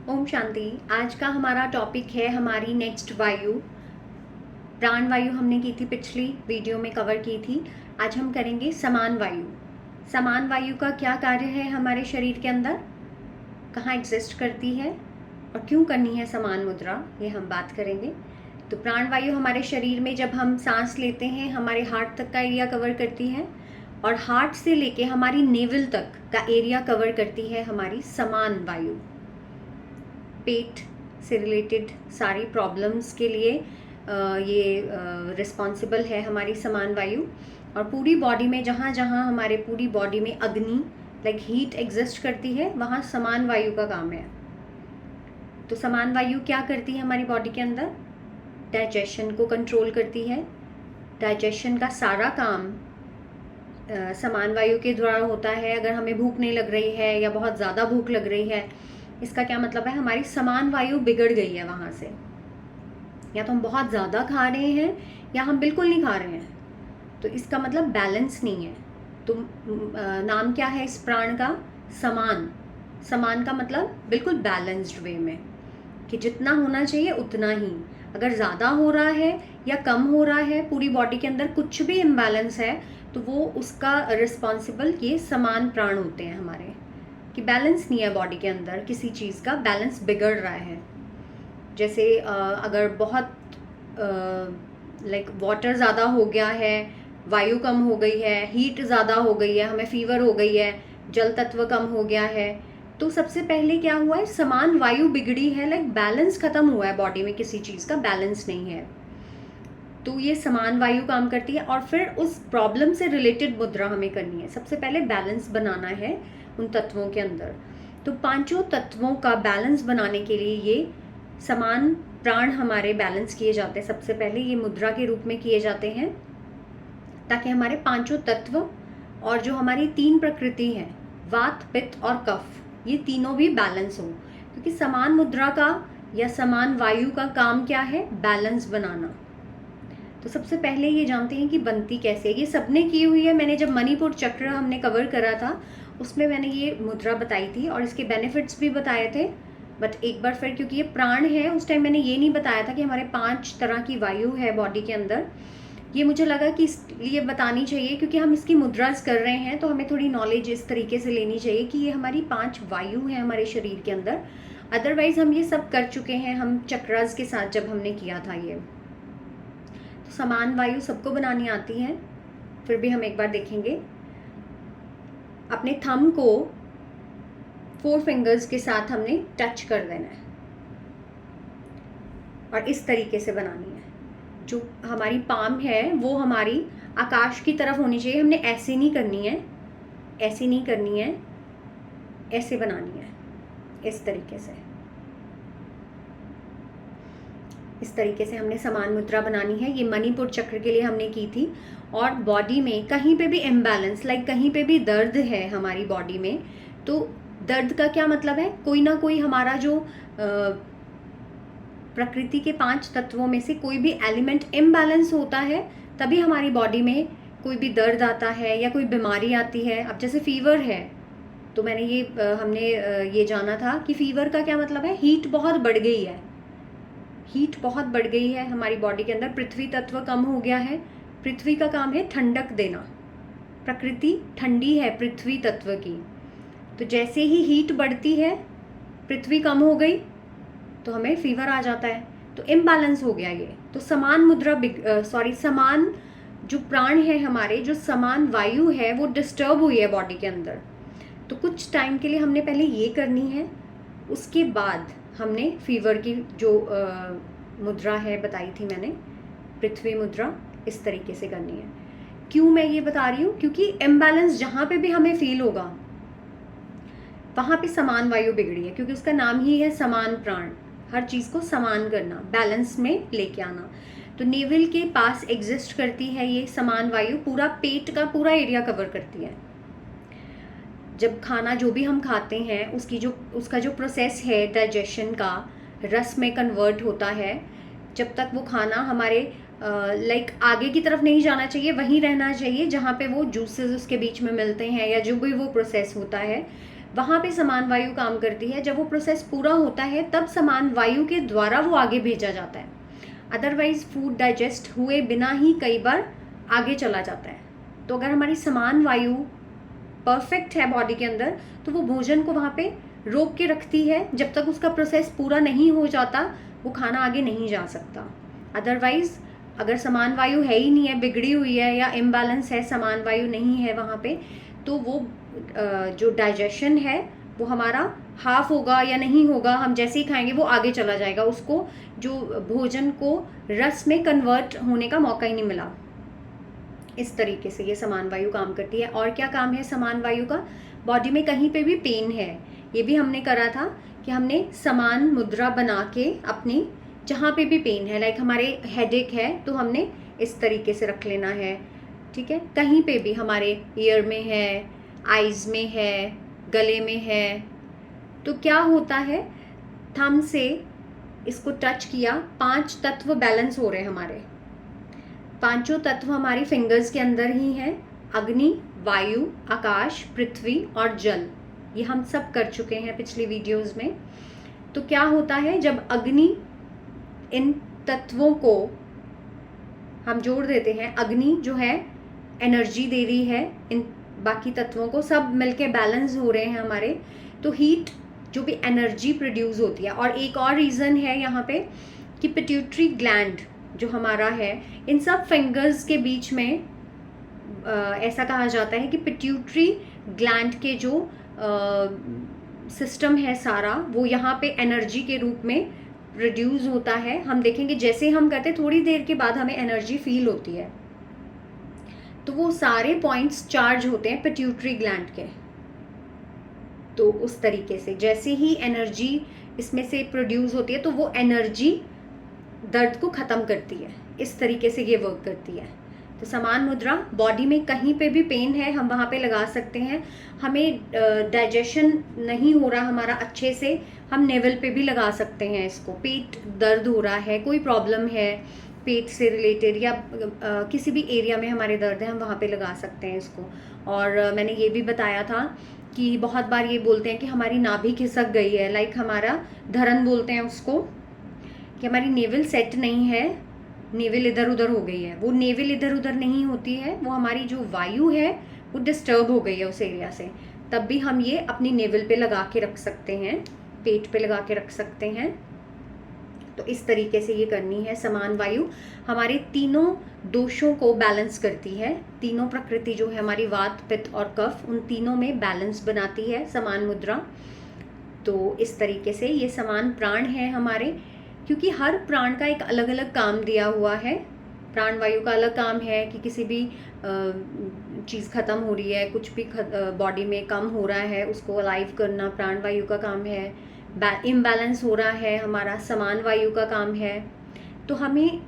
ओम शांति। आज का हमारा टॉपिक है हमारी नेक्स्ट वायु। प्राण वायु हमने की थी, पिछली वीडियो में कवर की थी। आज हम करेंगे समान वायु। समान वायु का क्या कार्य है हमारे शरीर के अंदर, कहाँ एग्जिस्ट करती है और क्यों करनी है समान मुद्रा, ये हम बात करेंगे। तो प्राण वायु हमारे शरीर में जब हम सांस लेते हैं हमारे हार्ट तक का एरिया कवर करती है और हार्ट से लेके हमारी नेवल तक का एरिया कवर करती है हमारी समान वायु। पेट से रिलेटेड सारी प्रॉब्लम्स के लिए ये रिस्पॉन्सिबल है हमारी समान वायु। और पूरी बॉडी में जहाँ जहाँ हमारे पूरी बॉडी में अग्नि लाइक हीट एग्जिस्ट करती है वहाँ समान वायु का काम है। तो समान वायु क्या करती है हमारी बॉडी के अंदर? डाइजेशन को कंट्रोल करती है। डाइजेशन का सारा काम समान वायु के द्वारा होता है। अगर हमें भूख नहीं लग रही है या बहुत ज़्यादा भूख लग रही है, इसका क्या मतलब है? हमारी समान वायु बिगड़ गई है वहाँ से। या तो हम बहुत ज़्यादा खा रहे हैं या हम बिल्कुल नहीं खा रहे हैं, तो इसका मतलब बैलेंस नहीं है। तो नाम क्या है इस प्राण का? समान। समान का मतलब बिल्कुल बैलेंस्ड वे में, कि जितना होना चाहिए उतना ही। अगर ज़्यादा हो रहा है या कम हो रहा है, पूरी बॉडी के अंदर कुछ भी इम्बैलेंस है, तो वो उसका रिस्पॉन्सिबल ये समान प्राण होते हैं हमारे। कि बैलेंस नहीं है बॉडी के अंदर, किसी चीज़ का बैलेंस बिगड़ रहा है। जैसे अगर बहुत लाइक वाटर ज़्यादा हो गया है, वायु कम हो गई है, हीट ज़्यादा हो गई है, हमें फीवर हो गई है, जल तत्व कम हो गया है, तो सबसे पहले क्या हुआ है? समान वायु बिगड़ी है, लाइक बैलेंस खत्म हुआ है बॉडी में, किसी चीज़ का बैलेंस नहीं है। तो ये समान वायु काम करती है और फिर उस प्रॉब्लम से रिलेटेड मुद्रा हमें करनी है। सबसे पहले बैलेंस बनाना है उन तत्वों के अंदर। तो पांचों तत्वों का बैलेंस बनाने के लिए ये समान प्राण हमारे बैलेंस किए जाते हैं। सबसे पहले ये मुद्रा के रूप में किए जाते हैं, ताकि हमारे पांचों तत्व और जो हमारी तीन प्रकृति है, वात, पित्त और कफ, ये तीनों भी बैलेंस हो। क्योंकि समान मुद्रा का या समान वायु का काम क्या है? बैलेंस बनाना। तो सबसे पहले ये जानते हैं कि बनती कैसे। ये सबने की हुई है। मैंने जब मणिपुर चक्र हमने कवर करा था उसमें मैंने ये मुद्रा बताई थी और इसके बेनिफिट्स भी बताए थे। बट एक बार फिर, क्योंकि ये प्राण है, उस टाइम मैंने ये नहीं बताया था कि हमारे 5 तरह की वायु है बॉडी के अंदर। ये मुझे लगा कि इसलिए बतानी चाहिए क्योंकि हम इसकी मुद्रास कर रहे हैं, तो हमें थोड़ी नॉलेज इस तरीके से लेनी चाहिए कि ये हमारी 5 वायु हैं हमारे शरीर के अंदर। अदरवाइज हम ये सब कर चुके हैं हम चक्रास के साथ जब हमने किया था ये। तो समान वायु सबको बनानी आती है, फिर भी हम एक बार देखेंगे। अपने थंब को 4 फिंगर्स के साथ हमने टच कर देना है और इस तरीके से बनानी है। जो हमारी पाम है वो हमारी आकाश की तरफ होनी चाहिए। हमने ऐसे नहीं करनी है, ऐसी नहीं करनी है, ऐसे बनानी है, इस तरीके से। इस तरीके से हमने समान मुद्रा बनानी है। ये मणिपुर चक्र के लिए हमने की थी। और बॉडी में कहीं पे भी इम्बैलेंस, लाइक कहीं पे भी दर्द है हमारी बॉडी में, तो दर्द का क्या मतलब है? कोई ना कोई हमारा जो प्रकृति के 5 तत्वों में से कोई भी एलिमेंट इम्बैलेंस होता है, तभी हमारी बॉडी में कोई भी दर्द आता है या कोई बीमारी आती है। अब जैसे फीवर है, तो मैंने ये हमने ये जाना था कि फीवर का क्या मतलब है? हीट बहुत बढ़ गई है। हीट बहुत बढ़ गई है हमारी बॉडी के अंदर, पृथ्वी तत्व कम हो गया है। पृथ्वी का काम है ठंडक देना। प्रकृति ठंडी है पृथ्वी तत्व की। तो जैसे ही हीट बढ़ती है, पृथ्वी कम हो गई, तो हमें फीवर आ जाता है। तो इम्बैलेंस हो गया ये। तो समान मुद्रा समान जो प्राण है हमारे, जो समान वायु है, वो डिस्टर्ब हुई है बॉडी के अंदर। तो कुछ टाइम के लिए हमने पहले ये करनी है, उसके बाद हमने फीवर की जो मुद्रा है बताई थी मैंने, पृथ्वी मुद्रा, इस तरीके से करनी है। क्यों मैं ये बता रही हूँ? क्योंकि इम्बैलेंस जहाँ पे भी हमें फील होगा वहाँ पे समान वायु बिगड़ी है, क्योंकि उसका नाम ही है समान प्राण। हर चीज़ को समान करना, बैलेंस में लेके आना। तो नेवल के पास एग्जिस्ट करती है ये समान वायु, पूरा पेट का पूरा एरिया कवर करती है। जब खाना जो भी हम खाते हैं उसका जो प्रोसेस है डाइजेशन का, रस में कन्वर्ट होता है। जब तक वो खाना हमारे लाइक आगे की तरफ नहीं जाना चाहिए, वहीं रहना चाहिए जहाँ पे वो जूसेस उसके बीच में मिलते हैं या जो भी वो प्रोसेस होता है, वहाँ पे समान वायु काम करती है। जब वो प्रोसेस पूरा होता है तब समान वायु के द्वारा वो आगे भेजा जाता है। अदरवाइज फूड डाइजेस्ट हुए बिना ही कई बार आगे चला जाता है। तो अगर हमारी समान वायु परफेक्ट है बॉडी के अंदर तो वो भोजन को वहाँ पे रोक के रखती है। जब तक उसका प्रोसेस पूरा नहीं हो जाता वो खाना आगे नहीं जा सकता। अदरवाइज अगर समान वायु है ही नहीं है, बिगड़ी हुई है या इम्बैलेंस है, समान वायु नहीं है वहाँ पे, तो वो जो डाइजेशन है वो हमारा हाफ होगा या नहीं होगा। हम जैसे ही खाएंगे वो आगे चला जाएगा, उसको जो भोजन को रस में कन्वर्ट होने का मौका ही नहीं मिला। इस तरीके से ये समान वायु काम करती है। और क्या काम है समान वायु का? बॉडी में कहीं पे भी पेन है, ये भी हमने करा था कि हमने समान मुद्रा बना के अपने जहाँ पे भी पेन है, लाइक हमारे हेडेक है तो हमने इस तरीके से रख लेना है, ठीक है। कहीं पे भी हमारे ईयर में है, आइज़ में है, गले में है, तो क्या होता है, थंब से इसको टच किया, 5 तत्व बैलेंस हो रहे हैं हमारे। 5 तत्व हमारी फिंगर्स के अंदर ही हैं, अग्नि, वायु, आकाश, पृथ्वी और जल। ये हम सब कर चुके हैं पिछली वीडियोस में। तो क्या होता है, जब अग्नि इन तत्वों को हम जोड़ देते हैं, अग्नि जो है एनर्जी दे रही है इन बाकी तत्वों को, सब मिलके बैलेंस हो रहे हैं हमारे, तो हीट जो भी एनर्जी प्रोड्यूस होती है। और एक और रीज़न है यहाँ पे कि पिट्यूटरी ग्लैंड जो हमारा है, इन सब फिंगर्स के बीच में ऐसा कहा जाता है कि पिट्यूटरी ग्लैंड के जो सिस्टम है सारा, वो यहाँ पे एनर्जी के रूप में प्रोड्यूस होता है। हम देखेंगे जैसे हम करते थोड़ी देर के बाद हमें एनर्जी फील होती है, तो वो सारे पॉइंट्स चार्ज होते हैं पिट्यूटरी ग्लैंड के। तो उस तरीके से जैसे ही एनर्जी इसमें से प्रोड्यूस होती है तो वो एनर्जी दर्द को ख़त्म करती है। इस तरीके से ये वर्क करती है। तो समान मुद्रा, बॉडी में कहीं पे भी पेन है हम वहाँ पे लगा सकते हैं। हमें डाइजेशन नहीं हो रहा हमारा अच्छे से, हम नेवल पे भी लगा सकते हैं इसको। पेट दर्द हो रहा है, कोई प्रॉब्लम है पेट से रिलेटेड या किसी भी एरिया में हमारे दर्द है, हम वहाँ पे लगा सकते हैं इसको। और मैंने ये भी बताया था कि बहुत बार ये बोलते हैं कि हमारी नाभि खिसक गई है, लाइक हमारा धरन बोलते हैं उसको, कि हमारी नेवल सेट नहीं है, नेवल इधर उधर हो गई है। वो नेवल इधर उधर नहीं होती है, वो हमारी जो वायु है वो डिस्टर्ब हो गई है उस एरिया से। तब भी हम ये अपनी नेवल पे लगा के रख सकते हैं, पेट पे लगा के रख सकते हैं। तो इस तरीके से ये करनी है। समान वायु हमारे तीनों दोषों को बैलेंस करती है। तीनों प्रकृति जो है हमारी, वात, पित्त और कफ, उन तीनों में बैलेंस बनाती है समान मुद्रा। तो इस तरीके से ये समान प्राण है हमारे, क्योंकि हर प्राण का एक अलग अलग काम दिया हुआ है। प्राण वायु का अलग काम है कि किसी भी चीज़ ख़त्म हो रही है, कुछ भी बॉडी में कम हो रहा है उसको अलाइव करना प्राण वायु का काम है। इम्बैलेंस हो रहा है हमारा, समान वायु का काम है। तो हमें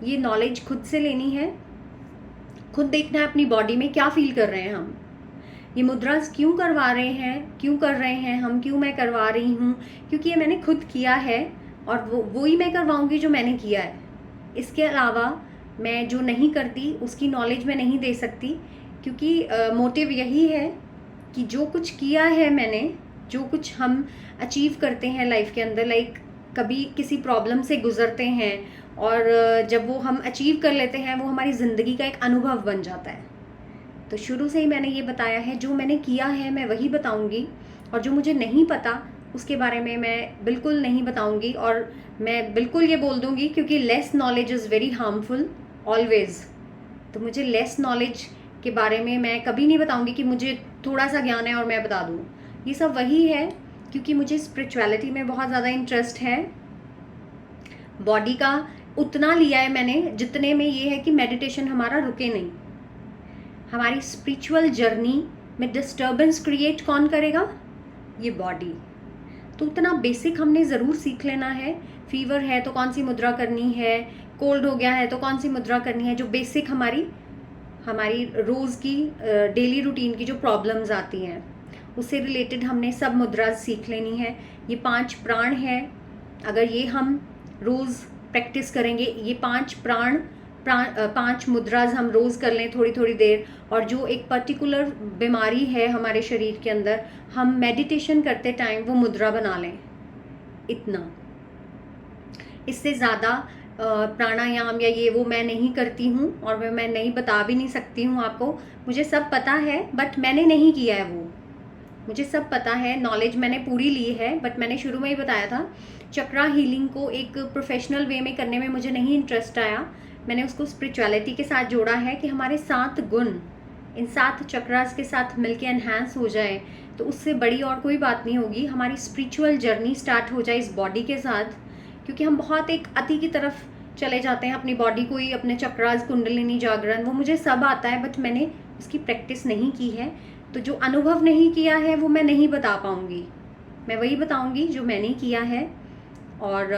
ये नॉलेज खुद से लेनी है, खुद देखना है अपनी बॉडी में क्या फील कर रहे हैं हम, ये मुद्रास क्यों करवा रहे हैं, क्यों कर रहे हैं हम, क्यों मैं करवा रही हूँ, क्योंकि ये मैंने खुद किया है और वो ही मैं करवाऊँगी जो मैंने किया है। इसके अलावा मैं जो नहीं करती उसकी नॉलेज मैं नहीं दे सकती, क्योंकि मोटिव यही है कि जो कुछ किया है मैंने, जो कुछ हम अचीव करते हैं लाइफ के अंदर, लाइक कभी किसी प्रॉब्लम से गुजरते हैं और जब वो हम अचीव कर लेते हैं वो हमारी ज़िंदगी का एक अनुभव बन जाता है। तो शुरू से ही मैंने ये बताया है, जो मैंने किया है मैं वही बताऊंगी, और जो मुझे नहीं पता उसके बारे में मैं बिल्कुल नहीं बताऊंगी। और मैं बिल्कुल ये बोल दूंगी, क्योंकि less knowledge is very harmful always. तो मुझे लेस नॉलेज के बारे में मैं कभी नहीं बताऊंगी कि मुझे थोड़ा सा ज्ञान है और मैं बता दूँ। ये सब वही है क्योंकि मुझे स्पिरिचुअलिटी में बहुत ज़्यादा इंटरेस्ट है। बॉडी का उतना लिया है मैंने जितने में ये है कि मेडिटेशन हमारा रुके नहीं। हमारी स्पिरिचुअल जर्नी में डिस्टर्बेंस क्रिएट कौन करेगा? ये बॉडी। तो उतना बेसिक हमने ज़रूर सीख लेना है। फीवर है तो कौन सी मुद्रा करनी है, कोल्ड हो गया है तो कौन सी मुद्रा करनी है, जो बेसिक हमारी रोज़ की डेली रूटीन की जो प्रॉब्लम्स आती हैं उससे रिलेटेड हमने सब मुद्रा सीख लेनी है। ये 5 प्राण हैं, अगर ये हम रोज़ प्रैक्टिस करेंगे, ये 5 प्राण 5 मुद्राज हम रोज़ कर लें थोड़ी थोड़ी देर, और जो एक पर्टिकुलर बीमारी है हमारे शरीर के अंदर, हम मेडिटेशन करते टाइम वो मुद्रा बना लें, इतना। इससे ज़्यादा प्राणायाम या ये वो मैं नहीं करती हूँ, और मैं नहीं बता भी नहीं सकती हूँ आपको। मुझे सब पता है, बट मैंने नहीं किया है वो। मुझे सब पता है, नॉलेज मैंने पूरी ली है, बट मैंने शुरू में ही बताया था, चक्रा हीलिंग को एक प्रोफेशनल वे में करने में मुझे नहीं इंटरेस्ट आया। मैंने उसको स्पिरिचुअलिटी के साथ जोड़ा है कि हमारे 7 गुण इन 7 चक्रास के साथ मिलके एनहांस हो जाए, तो उससे बड़ी और कोई बात नहीं होगी। हमारी स्पिरिचुअल जर्नी स्टार्ट हो जाए इस बॉडी के साथ, क्योंकि हम बहुत एक अति की तरफ चले जाते हैं अपनी बॉडी को ही, अपने चक्रास, कुंडलिनी, जागरण, वो मुझे सब आता है, बट मैंने उसकी प्रैक्टिस नहीं की है। तो जो अनुभव नहीं किया है वो मैं नहीं बता पाऊँगी, मैं वही बताऊँगी जो मैंने किया है, और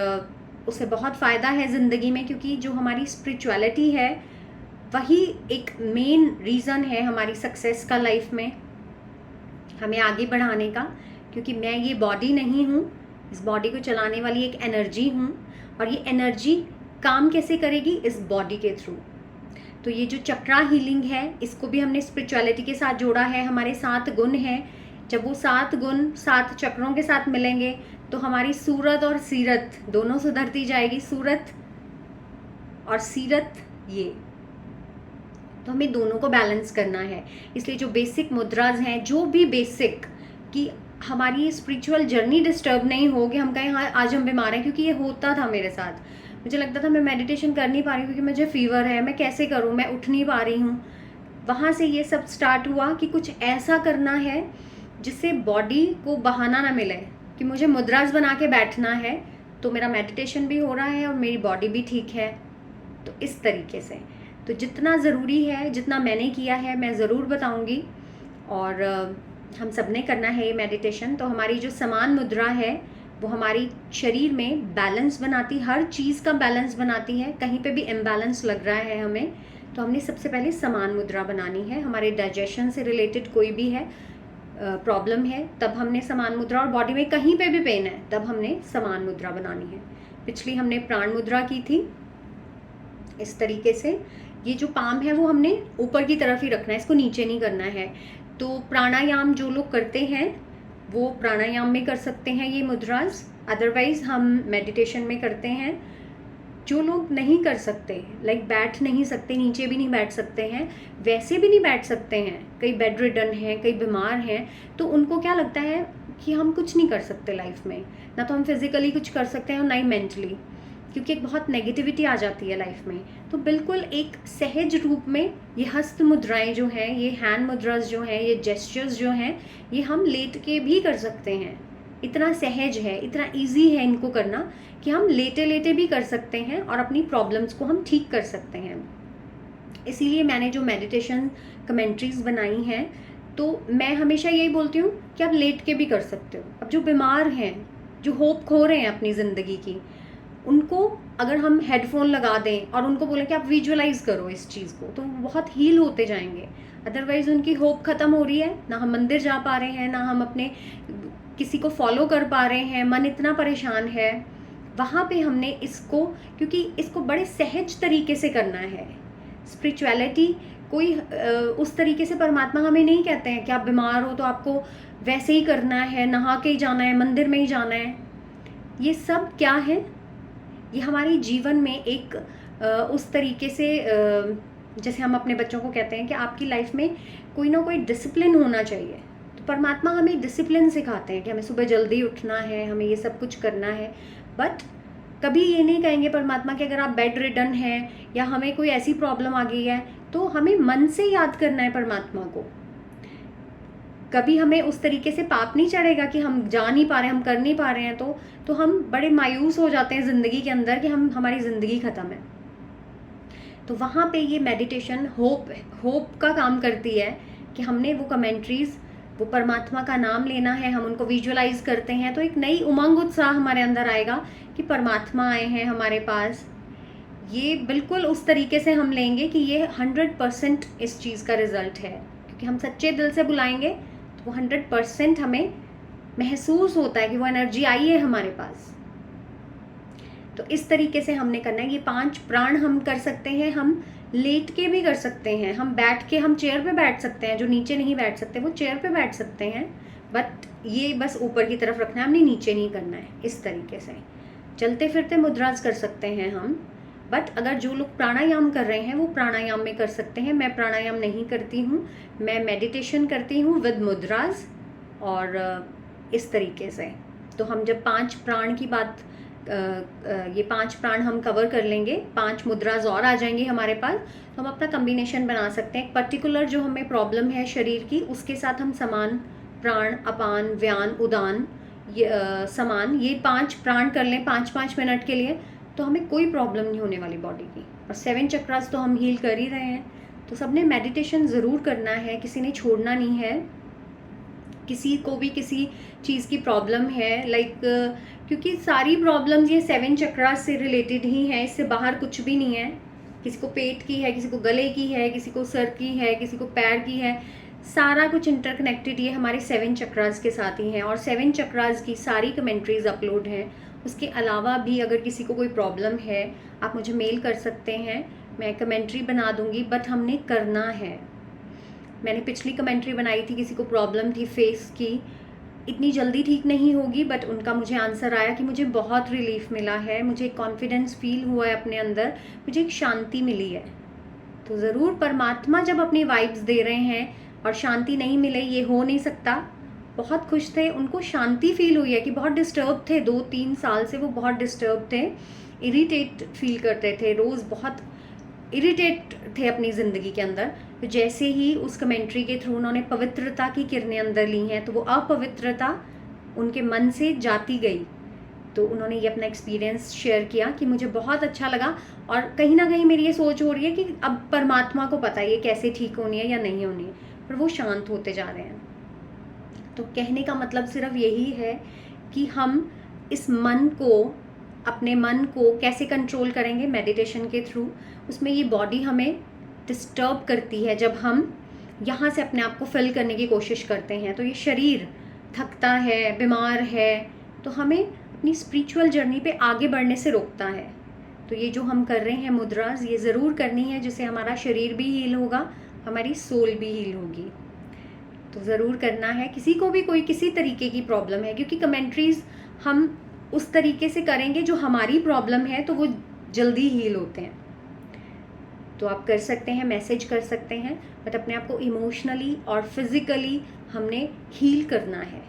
उससे बहुत फ़ायदा है ज़िंदगी में, क्योंकि जो हमारी स्पिरिचुअलिटी है वही एक मेन रीज़न है हमारी सक्सेस का लाइफ में, हमें आगे बढ़ाने का। क्योंकि मैं ये बॉडी नहीं हूँ, इस बॉडी को चलाने वाली एक एनर्जी हूँ, और ये एनर्जी काम कैसे करेगी? इस बॉडी के थ्रू। तो ये जो चक्रा हीलिंग है, इसको भी हमने स्पिरिचुअलिटी के साथ जोड़ा है। हमारे 7 गुण हैं, जब वो 7 गुण 7 चक्रों के साथ मिलेंगे तो हमारी सूरत और सीरत दोनों सुधरती जाएगी। सूरत और सीरत, ये तो हमें दोनों को बैलेंस करना है। इसलिए जो बेसिक मुद्राज हैं, जो भी बेसिक, कि हमारी स्पिरिचुअल जर्नी डिस्टर्ब नहीं हो कि हम कहें हाँ आज हम बीमार हैं, क्योंकि ये होता था मेरे साथ। मुझे लगता था मैं मेडिटेशन कर नहीं पा रही हूँ क्योंकि मुझे फीवर है, मैं कैसे करूँ, मैं उठ नहीं पा रही हूँ। वहाँ से ये सब स्टार्ट हुआ कि कुछ ऐसा करना है जिससे बॉडी को बहाना ना मिले कि मुझे मुद्राज बना के बैठना है, तो मेरा मेडिटेशन भी हो रहा है और मेरी बॉडी भी ठीक है। तो इस तरीके से, तो जितना ज़रूरी है, जितना मैंने किया है, मैं ज़रूर बताऊँगी। और हम सब ने करना है ये मेडिटेशन। तो हमारी जो समान मुद्रा है वो हमारी शरीर में बैलेंस बनाती, हर चीज़ का बैलेंस बनाती है। कहीं पे भी इम्बैलेंस लग रहा है हमें, तो हमने सबसे पहले समान मुद्रा बनानी है। हमारे डाइजेशन से रिलेटेड कोई भी है प्रॉब्लम है, तब हमने समान मुद्रा, और बॉडी में कहीं पे भी पेन है तब हमने समान मुद्रा बनानी है। पिछली हमने प्राण मुद्रा की थी इस तरीके से। ये जो पाम है वो हमने ऊपर की तरफ ही रखना है, इसको नीचे नहीं करना है। तो प्राणायाम जो लोग करते हैं वो प्राणायाम में कर सकते हैं ये मुद्राज, अदरवाइज हम मेडिटेशन में करते हैं। जो लोग नहीं कर सकते, लाइक बैठ नहीं सकते, नीचे भी नहीं बैठ सकते हैं, वैसे भी नहीं बैठ सकते हैं, कई बेड रिडन हैं, कई बीमार हैं, तो उनको क्या लगता है कि हम कुछ नहीं कर सकते लाइफ में, ना तो हम फिजिकली कुछ कर सकते हैं और ना ही मेंटली, क्योंकि एक बहुत नेगेटिविटी आ जाती है लाइफ में। तो बिल्कुल एक सहज रूप में ये हस्त मुद्राएं जो हैं, ये हैंड मुद्रास जो हैं, ये जेस्चर्स जो हैं, ये हम लेट के भी कर सकते हैं। इतना सहज है, इतना इजी है इनको करना कि हम लेटे लेटे भी कर सकते हैं और अपनी प्रॉब्लम्स को हम ठीक कर सकते हैं। इसीलिए मैंने जो मेडिटेशन कमेंट्रीज बनाई हैं, तो मैं हमेशा यही बोलती हूँ कि आप लेट के भी कर सकते हो। अब जो बीमार हैं, जो होप खो रहे हैं अपनी ज़िंदगी की, उनको अगर हम हेडफोन लगा दें और उनको बोलें कि आप विजुअलाइज करो इस चीज़ को, तो बहुत हील होते जाएंगे। अदरवाइज़ उनकी होप ख़त्म हो रही है, ना हम मंदिर जा पा रहे हैं, ना हम अपने किसी को फॉलो कर पा रहे हैं, मन इतना परेशान है। वहाँ पे हमने इसको, क्योंकि इसको बड़े सहज तरीके से करना है। स्पिरिचुअलिटी कोई उस तरीके से परमात्मा हमें नहीं कहते हैं कि आप बीमार हो तो आपको वैसे ही करना है, नहा के ही जाना है, मंदिर में ही जाना है। ये सब क्या है? ये हमारे जीवन में एक उस तरीके से जैसे हम अपने बच्चों को कहते हैं कि आपकी लाइफ में कोई ना कोई डिसिप्लिन होना चाहिए, तो परमात्मा हमें डिसिप्लिन सिखाते हैं कि हमें सुबह जल्दी उठना है, हमें ये सब कुछ करना है। बट कभी ये नहीं कहेंगे परमात्मा कि अगर आप बेड रिडन हैं या हमें कोई ऐसी प्रॉब्लम आ गई है तो हमें मन से याद करना है परमात्मा को। कभी हमें उस तरीके से पाप नहीं चढ़ेगा कि हम जा नहीं पा रहे, हम कर नहीं पा रहे हैं, तो हम बड़े मायूस हो जाते हैं ज़िंदगी के अंदर कि हमारी ज़िंदगी ख़त्म है। तो वहाँ पे ये मेडिटेशन होप का काम करती है कि हमने वो कमेंट्रीज़, वो परमात्मा का नाम लेना है, हम उनको विजुअलाइज करते हैं, तो एक नई उमंग उत्साह हमारे अंदर आएगा कि परमात्मा आए हैं हमारे पास। ये बिल्कुल उस तरीके से हम लेंगे कि ये 100% इस चीज़ का रिज़ल्ट है, क्योंकि हम सच्चे दिल से बुलाएंगे तो वो 100% हमें महसूस होता है कि वो एनर्जी आई है हमारे पास। तो इस तरीके से हमने करना है। ये 5 प्राण हम कर सकते हैं, हम लेट के भी कर सकते हैं, हम बैठ के, हम चेयर पे बैठ सकते हैं, जो नीचे नहीं बैठ सकते वो चेयर पे बैठ सकते हैं, बट ये बस ऊपर की तरफ रखना है, हमने नीचे नहीं करना है। इस तरीके से चलते फिरते मुद्राज कर सकते हैं हम, बट अगर जो लोग प्राणायाम कर रहे हैं वो प्राणायाम में कर सकते हैं। मैं प्राणायाम नहीं करती हूँ, मैं मेडिटेशन करती हूँ विद मुद्राज, और इस तरीके से। तो हम जब 5 प्राण की बात, ये 5 प्राण हम कवर कर लेंगे, 5 मुद्राज और आ जाएंगी हमारे पास, तो हम अपना कम्बिनेशन बना सकते हैं। एक पर्टिकुलर जो हमें प्रॉब्लम है शरीर की, उसके साथ हम समान प्राण, अपान, व्यान, उदान, समान, ये 5 प्राण कर लें 5-5 मिनट के लिए, तो हमें कोई प्रॉब्लम नहीं होने वाली बॉडी की। और 7 चक्रास तो हम हील कर ही रहे हैं। तो सबने मेडिटेशन ज़रूर करना है, किसी ने छोड़ना नहीं है। किसी को भी किसी चीज़ की प्रॉब्लम है, लाइक क्योंकि सारी प्रॉब्लम्स ये 7 चक्रास से रिलेटेड ही हैं, इससे बाहर कुछ भी नहीं है। किसी को पेट की है, किसी को गले की है, किसी को सर की है, किसी को पैर की है, सारा कुछ इंटरकनेक्टेड ये हमारे 7 चक्रास के साथ ही हैं। और 7 चक्रास की सारी कमेंट्रीज अपलोड हैं। उसके अलावा भी अगर किसी को कोई प्रॉब्लम है, आप मुझे मेल कर सकते हैं, मैं कमेंट्री बना दूंगी, बट हमने करना है। मैंने पिछली कमेंट्री बनाई थी, किसी को प्रॉब्लम थी फेस की, इतनी जल्दी ठीक नहीं होगी, बट उनका मुझे आंसर आया कि मुझे बहुत रिलीफ मिला है, मुझे कॉन्फिडेंस फील हुआ है अपने अंदर, मुझे एक शांति मिली है। तो ज़रूर परमात्मा जब अपनी वाइब्स दे रहे हैं और शांति नहीं मिले, ये हो नहीं सकता। बहुत खुश थे, उनको शांति फील हुई है कि बहुत डिस्टर्ब थे, 2-3 साल से वो बहुत डिस्टर्ब थे, इरिटेट फील करते थे, रोज़ बहुत इरिटेट थे अपनी ज़िंदगी के अंदर। तो जैसे ही उस कमेंट्री के थ्रू उन्होंने पवित्रता की किरणें अंदर ली हैं, तो वो अपवित्रता उनके मन से जाती गई। तो उन्होंने ये अपना एक्सपीरियंस शेयर किया कि मुझे बहुत अच्छा लगा, और कहीं ना कहीं मेरी ये सोच हो रही है कि अब परमात्मा को पता है ये कैसे ठीक होनी है या नहीं होनी है, पर वो शांत होते जा रहे हैं। तो कहने का मतलब सिर्फ यही है कि हम इस मन को, अपने मन को कैसे कंट्रोल करेंगे मेडिटेशन के थ्रू। उसमें ये बॉडी हमें डिस्टर्ब करती है, जब हम यहाँ से अपने आप को फिल करने की कोशिश करते हैं, तो ये शरीर थकता है, बीमार है, तो हमें अपनी स्पिरिचुअल जर्नी पे आगे बढ़ने से रोकता है। तो ये जो हम कर रहे हैं मुद्राज, ये ज़रूर करनी है, जिससे हमारा शरीर भी हील होगा, हमारी सोल भी हील होगी। तो ज़रूर करना है। किसी को भी कोई किसी तरीके की प्रॉब्लम है, क्योंकि कमेंट्रीज़ हम उस तरीके से करेंगे जो हमारी प्रॉब्लम है, तो वो जल्दी हील होते हैं। तो आप कर सकते हैं, मैसेज कर सकते हैं, बट अपने आप को इमोशनली और फिज़िकली हमने हील करना है।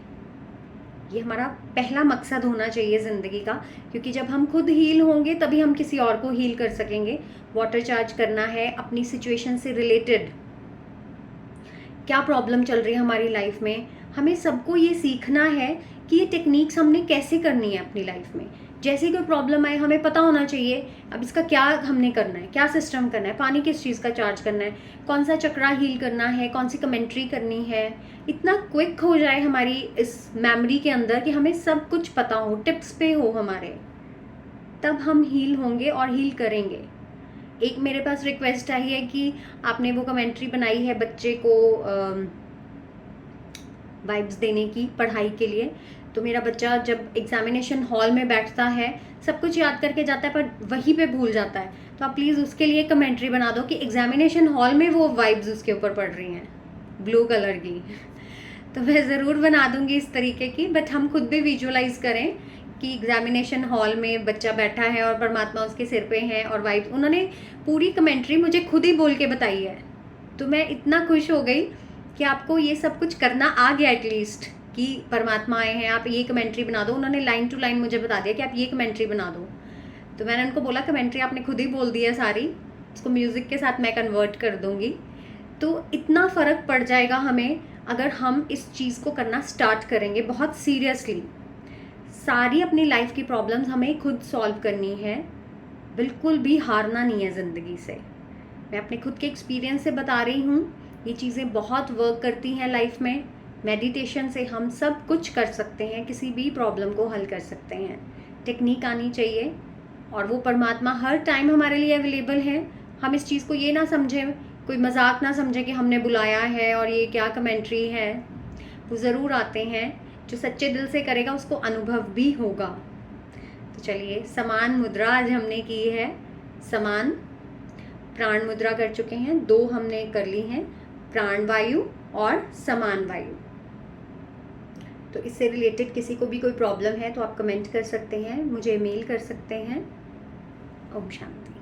ये हमारा पहला मकसद होना चाहिए ज़िंदगी का, क्योंकि जब हम खुद हील होंगे तभी हम किसी और को हील कर सकेंगे। वाटर चार्ज करना है, अपनी सिचुएशन से रिलेटेड क्या प्रॉब्लम चल रही है हमारी लाइफ में, हमें सबको ये सीखना है कि ये टेक्निक्स हमने कैसे करनी है अपनी लाइफ में। जैसे कोई प्रॉब्लम आए, हमें पता होना चाहिए अब इसका क्या हमने करना है, क्या सिस्टम करना है, पानी किस चीज़ का चार्ज करना है, कौन सा चक्रा हील करना है, कौन सी कमेंट्री करनी है। इतना क्विक हो जाए हमारी इस मेमोरी के अंदर कि हमें सब कुछ पता हो, टिप्स पे हो हमारे, तब हम हील होंगे और हील करेंगे। एक मेरे पास रिक्वेस्ट आई है कि आपने वो कमेंट्री बनाई है बच्चे को वाइब्स देने की पढ़ाई के लिए, तो मेरा बच्चा जब एग्जामिनेशन हॉल में बैठता है सब कुछ याद करके जाता है, पर वहीं पे भूल जाता है। तो आप प्लीज़ उसके लिए कमेंट्री बना दो कि एग्जामिनेशन हॉल में वो वाइब्स उसके ऊपर पड़ रही हैं ब्लू कलर की। तो मैं ज़रूर बना दूंगी इस तरीके की, बट हम खुद भी विजुअलाइज करें कि एग्जामिनेशन हॉल में बच्चा बैठा है और परमात्मा उसके सिर पे है, और वाइब्स उन्होंने पूरी कमेंट्री मुझे खुद ही बोल के बताई है। तो मैं इतना खुश हो गई कि आपको ये सब कुछ करना आ गया एटलीस्ट, कि परमात्मा आए हैं, आप ये कमेंट्री बना दो। उन्होंने लाइन टू लाइन मुझे बता दिया कि आप ये कमेंट्री बना दो। तो मैंने उनको बोला कमेंट्री आपने खुद ही बोल दी है सारी, इसको म्यूज़िक के साथ मैं कन्वर्ट कर दूँगी। तो इतना फ़र्क पड़ जाएगा हमें अगर हम इस चीज़ को करना स्टार्ट करेंगे बहुत सीरियसली। सारी अपनी लाइफ की प्रॉब्लम्स हमें खुद सॉल्व करनी है, बिल्कुल भी हारना नहीं है ज़िंदगी से। मैं अपने खुद के एक्सपीरियंस से बता रही हूँ, ये चीज़ें बहुत वर्क करती हैं लाइफ में। मेडिटेशन से हम सब कुछ कर सकते हैं, किसी भी प्रॉब्लम को हल कर सकते हैं। टेक्निक आनी चाहिए, और वो परमात्मा हर टाइम हमारे लिए अवेलेबल है। हम इस चीज़ को ये ना समझें, कोई मजाक ना समझे कि हमने बुलाया है और ये क्या कमेंट्री है। वो ज़रूर आते हैं, जो सच्चे दिल से करेगा उसको अनुभव भी होगा। तो चलिए, समान मुद्रा आज हमने की है, समान प्राण मुद्रा कर चुके हैं, 2 हमने कर ली हैं, प्राण वायु और समान वायु। तो इससे रिलेटेड किसी को भी कोई प्रॉब्लम है तो आप कमेंट कर सकते हैं, मुझे मेल कर सकते हैं। ओम शांति।